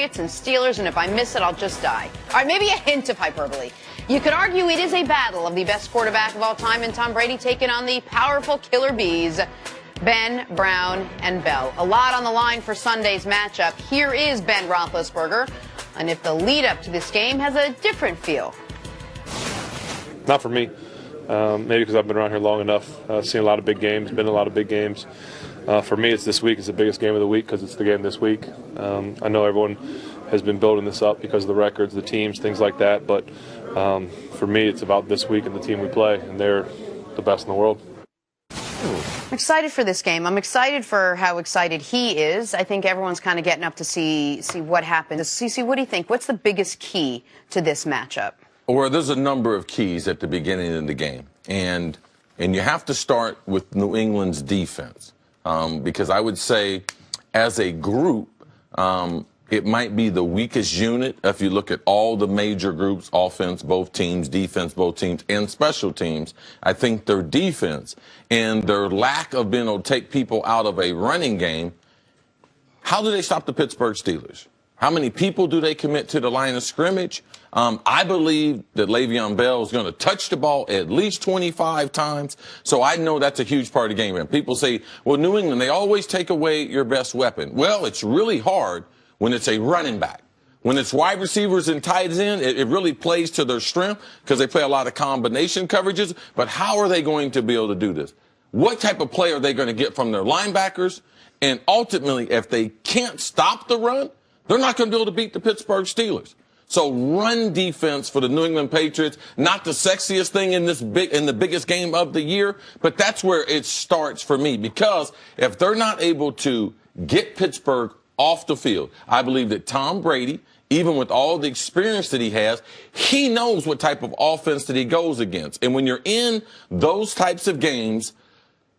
Patriots and Steelers, and if I miss it, I'll just die. All right, maybe a hint of hyperbole. You could argue it is a battle of the best quarterback of all time and Tom Brady taking on the powerful killer bees, Ben, Brown, and Bell. A lot on the line for Sunday's matchup. Here is Ben Roethlisberger, and if the lead-up to this game has a different feel. Not for me. Maybe because I've been around here long enough, seen a lot of big games, been in a lot of big games. For me, it's this week. It's the biggest game of the week because it's the game this week. I know everyone has been building this up because of the records, the teams, things like that. But for me, it's about this week and the team we play, and they're the best in the world. I'm excited for this game. I'm excited for how excited he is. I think everyone's kind of getting up to see what happens. CeCe, what do you think? What's the biggest key to this matchup? Well, there's a number of keys at the beginning of the game, and you have to start with New England's defense, because I would say, as a group, it might be the weakest unit if you look at all the major groups: offense, both teams; defense, both teams; and special teams. I think their defense and their lack of being able to take people out of a running game. How do they stop the Pittsburgh Steelers? How many people do they commit to the line of scrimmage? I believe that Le'Veon Bell is going to touch the ball at least 25 times. So I know that's a huge part of the game. And people say, well, New England, they always take away your best weapon. Well, it's really hard when it's a running back. When it's wide receivers and tight ends, it really plays to their strength because they play a lot of combination coverages. But how are they going to be able to do this? What type of play are they going to get from their linebackers? And ultimately, if they can't stop the run, they're not going to be able to beat the Pittsburgh Steelers. So run defense for the New England Patriots, not the sexiest thing in the biggest game of the year, but that's where it starts for me. Because if they're not able to get Pittsburgh off the field, I believe that Tom Brady, even with all the experience that he has, he knows what type of offense that he goes against. And when you're in those types of games,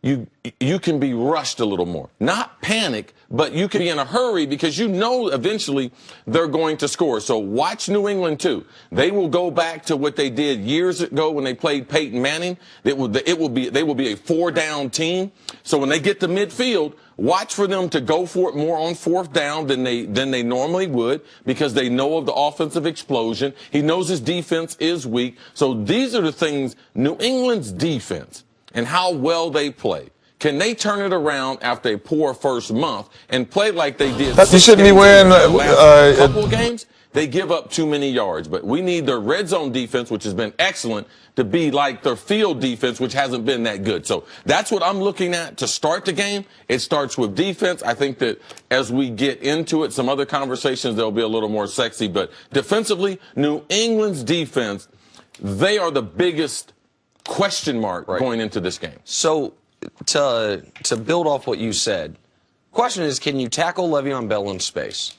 you can be rushed a little more. Not panic, but you can be in a hurry because you know eventually they're going to score. So watch New England too. They will go back to what they did years ago when they played Peyton Manning. They will be a 4-down team. So when they get to midfield, watch for them to go for it more on 4th down than they normally would because they know of the offensive explosion. He knows his defense is weak. So these are the things, New England's defense and how well they play. Can they turn it around after a poor first month and play like they did? You shouldn't be wearing a couple of games. They give up too many yards, but we need their red zone defense, which has been excellent, to be like their field defense, which hasn't been that good. So that's what I'm looking at to start the game. It starts with defense. I think that as we get into it, some other conversations, they'll be a little more sexy. But defensively, New England's defense, they are the biggest question mark going into this game. So to build off what you said, question is, can you tackle Le'Veon Bell in space?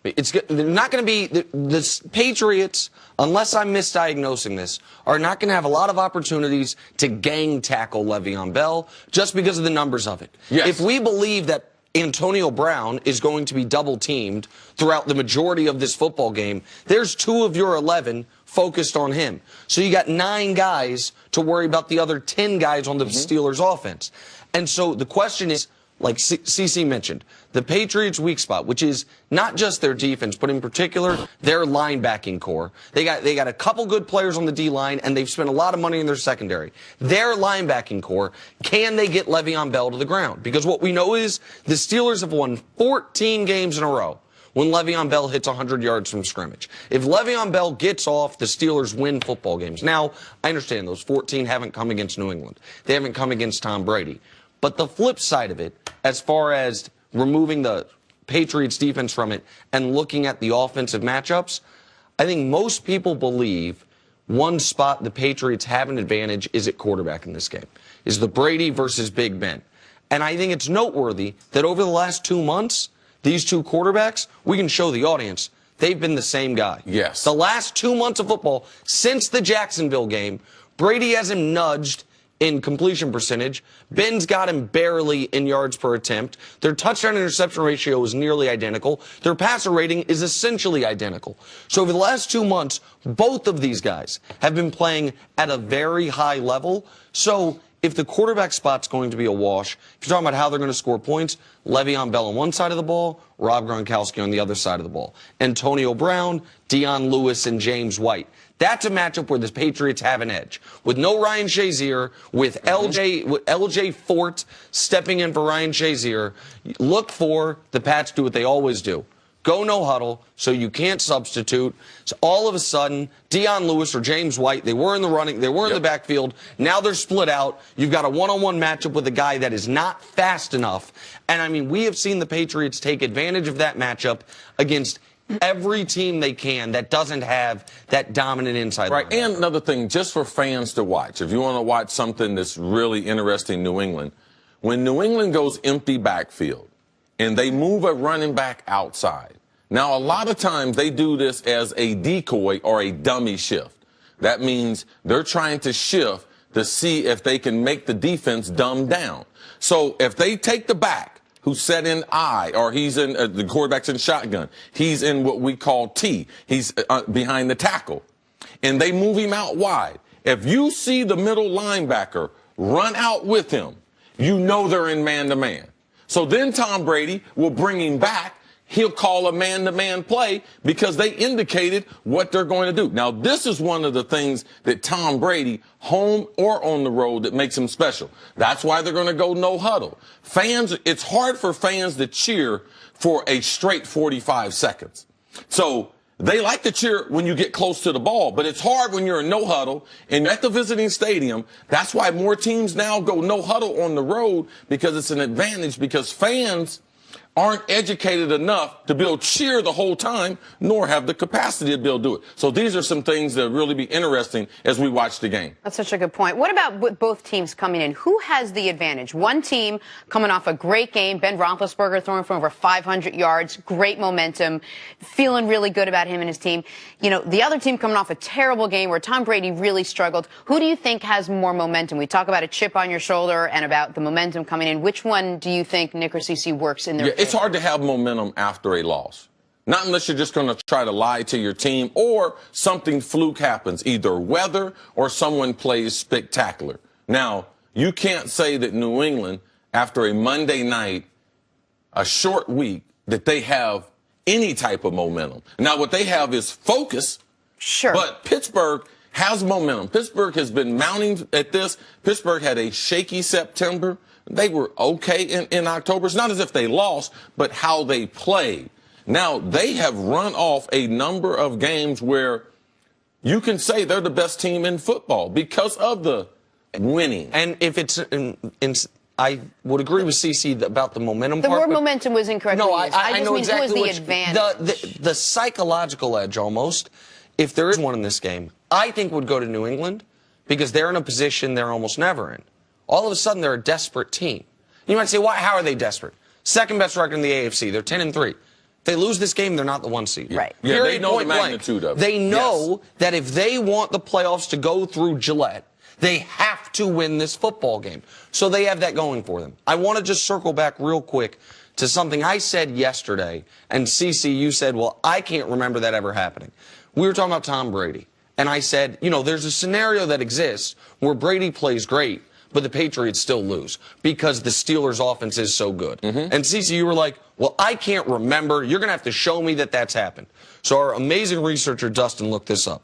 They're not going to be the Patriots, unless I'm misdiagnosing this, are not going to have a lot of opportunities to gang tackle Le'Veon Bell just because of the numbers of it. Yes. If we believe that Antonio Brown is going to be double teamed throughout the majority of this football game, there's 2 of your 11 focused on him. So you got 9 guys to worry about the other 10 guys on the Steelers offense. And so the question is, like CeCe mentioned, the Patriots' weak spot, which is not just their defense, but in particular their linebacking core. They got a couple good players on the D-line, and they've spent a lot of money in their secondary. Their linebacking core, can they get Le'Veon Bell to the ground? Because what we know is the Steelers have won 14 games in a row when Le'Veon Bell hits 100 yards from scrimmage. If Le'Veon Bell gets off, the Steelers win football games. Now, I understand those 14 haven't come against New England. They haven't come against Tom Brady. But the flip side of it, as far as removing the Patriots defense from it and looking at the offensive matchups, I think most people believe one spot the Patriots have an advantage is at quarterback in this game, is the Brady versus Big Ben. And I think it's noteworthy that over the last 2 months, these 2 quarterbacks, we can show the audience, they've been the same guy. Yes. The last 2 months of football, since the Jacksonville game, Brady has him nudged in completion percentage. Ben's got him barely in yards per attempt. Their touchdown interception ratio is nearly identical. Their passer rating is essentially identical. So over the last 2 months, both of these guys have been playing at a very high level. So if the quarterback spot's going to be a wash, if you're talking about how they're going to score points, Le'Veon Bell on one side of the ball, Rob Gronkowski on the other side of the ball. Antonio Brown, Dion Lewis, and James White. That's a matchup where the Patriots have an edge. With no Ryan Shazier, with LJ Fort stepping in for Ryan Shazier, look for the Pats do what they always do. Go no huddle, so you can't substitute. So all of a sudden, Dion Lewis or James White, they were in the running, they were in the backfield. Now they're split out. You've got a one-on-one matchup with a guy that is not fast enough. And, I mean, we have seen the Patriots take advantage of that matchup against every team they can that doesn't have that dominant inside line. Right, and another thing, just for fans to watch, if you want to watch something that's really interesting, New England, when New England goes empty backfield and they move a running back outside, now a lot of times they do this as a decoy or a dummy shift. That means they're trying to shift to see if they can make the defense dumb down. So if they take the back, who's set in I, or he's in the quarterback's in shotgun. He's in what we call T. He's behind the tackle. And they move him out wide. If you see the middle linebacker run out with him, you know they're in man-to-man. So then Tom Brady will bring him back. He'll call a man-to-man play because they indicated what they're going to do. Now, this is one of the things that Tom Brady, home or on the road, that makes him special. That's why they're going to go no huddle. Fans, it's hard for fans to cheer for a straight 45 seconds. So they like to cheer when you get close to the ball, but it's hard when you're in no huddle and at the visiting stadium. That's why more teams now go no huddle on the road, because it's an advantage, because fans aren't educated enough to be able to cheer the whole time, nor have the capacity to be able to do it. So these are some things that really be interesting as we watch the game. That's such a good point. What about with both teams coming in? Who has the advantage? One team coming off a great game, Ben Roethlisberger throwing for over 500 yards, great momentum, feeling really good about him and his team. You know, the other team coming off a terrible game where Tom Brady really struggled. Who do you think has more momentum? We talk about a chip on your shoulder and about the momentum coming in. Which one do you think Nick or CC works in their favor? It's hard to have momentum after a loss. Not unless you're just going to try to lie to your team or something fluke happens, either weather or someone plays spectacular. Now, you can't say that New England, after a Monday night, a short week, that they have any type of momentum. Now, what they have is focus. Sure. But Pittsburgh has momentum. Pittsburgh has been mounting at this. Pittsburgh had a shaky September. They were okay in October. It's not as if they lost, but how they played. Now, they have run off a number of games where you can say they're the best team in football because of the winning. And if it's I would agree with CC about the momentum the part. word momentum was incorrect. No, I I just know mean exactly who is the advantage. The psychological edge, almost, if there is one in this game, I think would go to New England, because they're in a position they're almost never in. All of a sudden, they're a desperate team. You might say, why? How are they desperate? Second best record in the AFC. They're 10-3. If they lose this game, they're not the 1 seed. Right. Yeah, they know the magnitude of it. They know that if they want the playoffs to go through Gillette, they have to win this football game. So they have that going for them. I want to just circle back real quick to something I said yesterday. And CC, you said, well, I can't remember that ever happening. We were talking about Tom Brady. And I said, you know, there's a scenario that exists where Brady plays great, but the Patriots still lose because the Steelers' offense is so good. And CC, you were like, well, I can't remember. You're going to have to show me that that's happened. So our amazing researcher, Dustin, looked this up.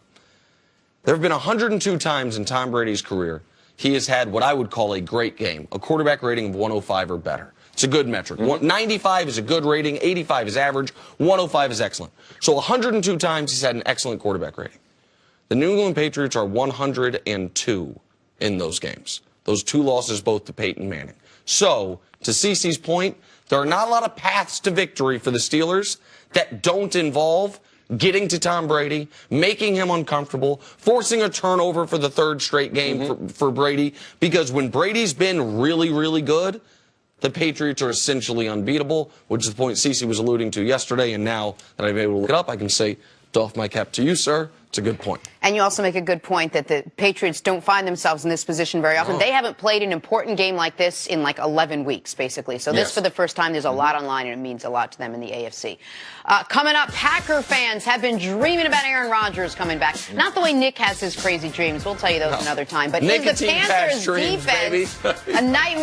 There have been 102 times in Tom Brady's career he has had what I would call a great game, a quarterback rating of 105 or better. It's a good metric. 95 is a good rating, 85 is average, 105 is excellent. So 102 times he's had an excellent quarterback rating. The New England Patriots are 102 in those games. Those 2 losses both to Peyton Manning. So, to CC's point, there are not a lot of paths to victory for the Steelers that don't involve getting to Tom Brady, making him uncomfortable, forcing a turnover for the 3rd straight game for Brady, because when Brady's been really, really good, the Patriots are essentially unbeatable, which is the point CC was alluding to yesterday, and now that I've been able to look it up, I can say Doff my cap to you, sir. It's a good point. And you also make a good point that the Patriots don't find themselves in this position very often. They haven't played an important game like this in like 11 weeks, basically. So this, for the first time, there's a lot on line, and it means a lot to them in the AFC. Coming up, Packer fans have been dreaming about Aaron Rodgers coming back. Not the way Nick has his crazy dreams. We'll tell you those another time. But is the Nicotine patch Panthers' dreams, defense baby. a nightmare?